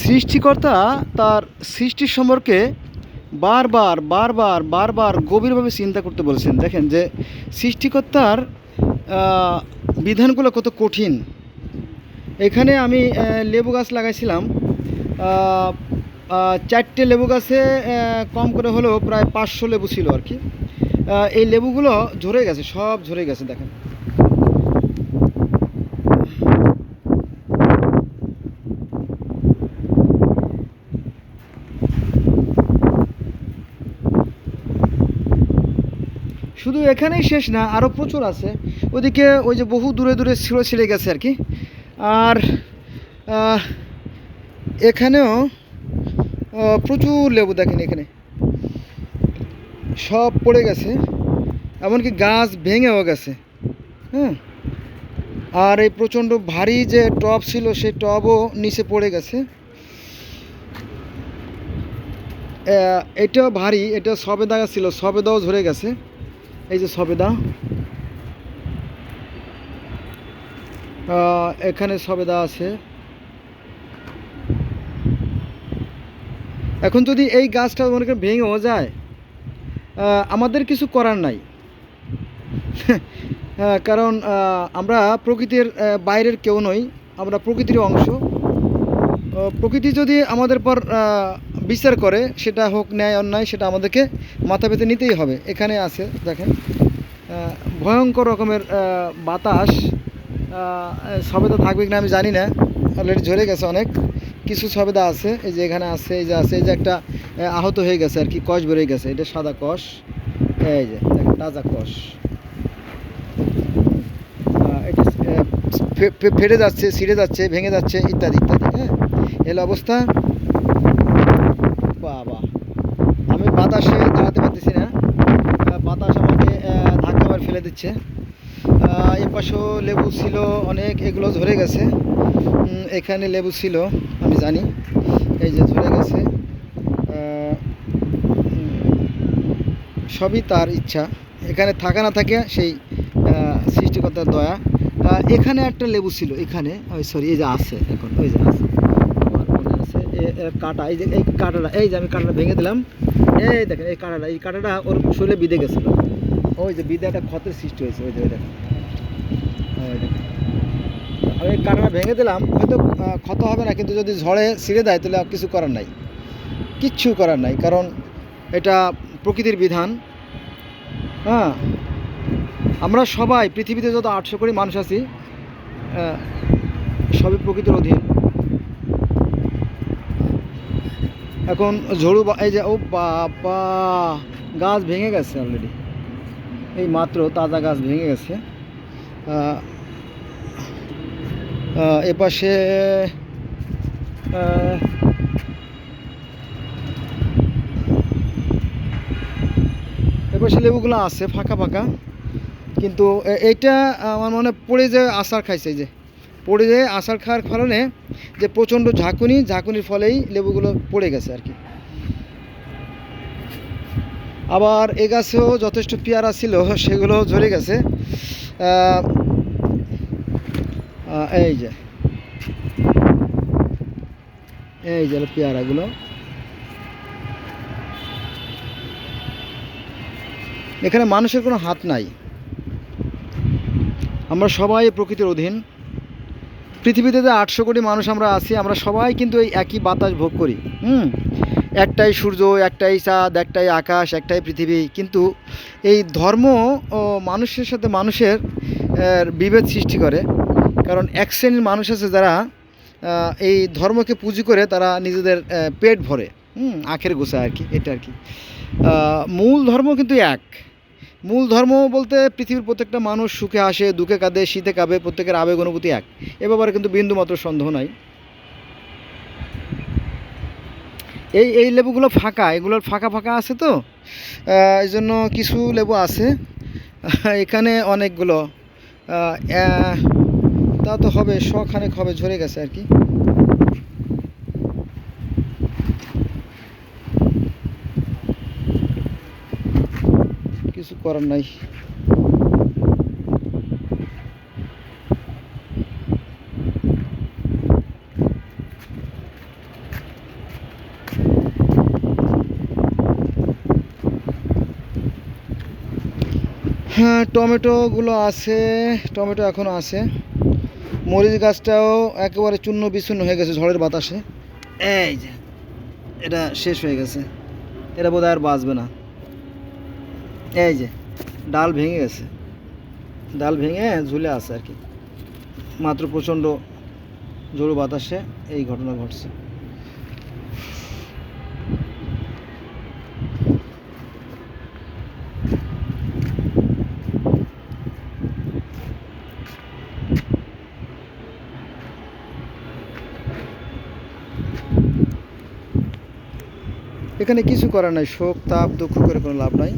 সৃষ্টিকর্তা তার সৃষ্টির সম্পর্কে বারবার বারবার বারবার গভীরভাবে চিন্তা করতে বলছেন। দেখেন যে সৃষ্টিকর্তার বিধানগুলো কত কঠিন। এখানে আমি লেবু গাছ লাগাইছিলাম, 4টে লেবু গাছে কম করে হলেও প্রায় 500 লেবু ছিল আর কি। এই লেবুগুলো ঝরে গেছে, সব ঝরে গেছে দেখেন। শুধু এখানেই শেষ না, আরও প্রচুর আছে ওদিকে, ওই যে বহু দূরে দূরে ছিঁড়ে গেছে আর কি। আর এখানেও প্রচুর লেবু দেখেন, এখানে সব পড়ে গেছে, এমনকি গাছ ভেঙেও গেছে। হ্যাঁ, আর এই প্রচণ্ড ভারী যে টব ছিল সেই টবও নিচে পড়ে গেছে। এটাও ভারী, এটা সবেদা গাছ ছিল, সবেদাও ঝরে গেছে। এই যে সবেদা, এখানে সবেদা আছে। এখন যদি এই গাছটা মনে করেন ভেঙেও যায়, আমাদের কিছু করার নাই। কারণ আমরা প্রকৃতির বাইরের কেউ নই, আমরা প্রকৃতির অংশ। প্রকৃতি যদি আমাদের পর বিচার করে, সেটা হোক ন্যায় অন্যায়, সেটা আমাদেরকে মাথা পেতে নিতেই হবে। এখানে আছে দেখেন, ভয়ঙ্কর রকমের বাতাস। সবেদা থাকবে কিনা আমি জানি না, অলরেডি ঝরে গেছে অনেক কিছু সবেদা আছে। এই যে এখানে আছে, এই যে আছে, এই যে একটা আহত হয়ে গেছে আর কি, কষ বেরিয়ে গেছে, এটা সাদা কষ। এই যে দেখেন তাজা কষ, এটা ফেটে যাচ্ছে, ছিঁড়ে যাচ্ছে, ভেঙে যাচ্ছে, ইত্যাদি ইত্যাদি। হ্যাঁ, এলো অবস্থা। বাবা, আমি বাতাসে দাঁড়াতে পারতেছি না, বাতাস আমাকে ধাক্কা মার ফেলে দিচ্ছে। এ পাশেও লেবু ছিল অনেক, এগুলো ঝরে গেছে। এখানে লেবু ছিল আমি জানি, এই যে ঝরে গেছে। সবই তার ইচ্ছা, এখানে থাকা না থাকে সেই সৃষ্টিকর্তার দয়া। এখানে একটা লেবু ছিল, এখানে ওই সরি, এই যে আছে এখন, ওই যে আছে, আমার মনে আছে। কাটা, এই যে এই কাটাটা, এই যে আমি কাটাটা ভেঙে দিলাম, এই দেখেন এই কাটাটা ওর শরীরে বিঁধে গেছিলো, ওই যে বিঁধে একটা ক্ষতের সৃষ্টি হয়েছে, ওই যে ওই দেখেন, ওই দেখেন। আমি এই কাটাটা ভেঙে দিলাম, হয়তো ক্ষত হবে না, কিন্তু যদি ঝড়ে ছিঁড়ে দেয় তাহলে কিছু করার নাই, কিচ্ছু করার নাই, কারণ এটা প্রকৃতির বিধান। হ্যাঁ, আমরা সবাই পৃথিবীতে যত 800 কোটি মানুষ আছি, সবই প্রকৃতির অধীন। এখন ঝড়ু, এই যে ও বাবা, গাছ ভেঙে গেছে অলরেডি, এই মাত্র তাজা গাছ ভেঙে গেছে। এপাশে এপাশে লেবুগুলো আছে ফাঁকা ফাঁকা, কিন্তু এইটা আমার মনে পড়ে যে আষাঢ় খাইছে, যে পড়ে যায় আষাঢ় খাওয়ার কারণে যে প্রচণ্ড ঝাঁকুনির ফলেই লেবুগুলো পড়ে গেছে আর কি। আবার এ গাছেও যথেষ্ট পেয়ারা ছিল, সেগুলো ঝরে গেছে। এই যে পেয়ারাগুলো, এখানে মানুষের কোনো হাত নাই, আমরা সবাই প্রকৃতির অধীন। পৃথিবীতে যে 800 কোটি মানুষ আমরা আছি, আমরা সবাই কিন্তু এই একই বাতাস ভোগ করি। একটাই সূর্য, একটাই চাঁদ, একটাই আকাশ, একটাই পৃথিবী। কিন্তু এই ধর্ম ও মানুষের সাথে মানুষের বিভেদ সৃষ্টি করে। কারণ এক শ্রেণীর মানুষ আছে যারা এই ধর্মকে পুঁজি করে তারা নিজেদের পেট ভরে, আখের গোছায় আর কি, এটা আর কি। মূল ধর্ম কিন্তু এক। মূল ধর্ম বলতে পৃথিবীর প্রত্যেকটা মানুষ সুখে আসে, দুঃখে কাঁদে, শীতে কাঁপে, প্রত্যেকের আবেগ অনুভূতি এক, এ ব্যাপারে কিন্তু বিন্দুমাত্র সন্দেহ নাই। এই লেবুগুলো ফাঁকা, এগুলোর ফাঁকা ফাঁকা আছে তো, এই জন্য কিছু লেবু আছে। এখানে অনেকগুলো, তা তো হবে শখানেক হবে, ঝরে গেছে আর কি। কিছু করার নাই। হ্যাঁ, টমেটোগুলো আছে, টমেটো এখনও আছে। মরিচ গাছটাও একেবারে চূর্ণ বিচূর্ণ হয়ে গেছে ঝড়ের বাতাসে। এই যে এটা শেষ হয়ে গেছে, এটা বোধহয় আর বাঁচবে না। এই যে ডাল ভেঙে গেছে, ডাল ভেঙে ঝুলে আছে আর কি, মাত্র প্রচণ্ড ঝোড়ো বাতাসে এই ঘটনা ঘটছে। এখানে কিছু করার নাই, শোক তাপ দুঃখ করে কোনো লাভ নাই।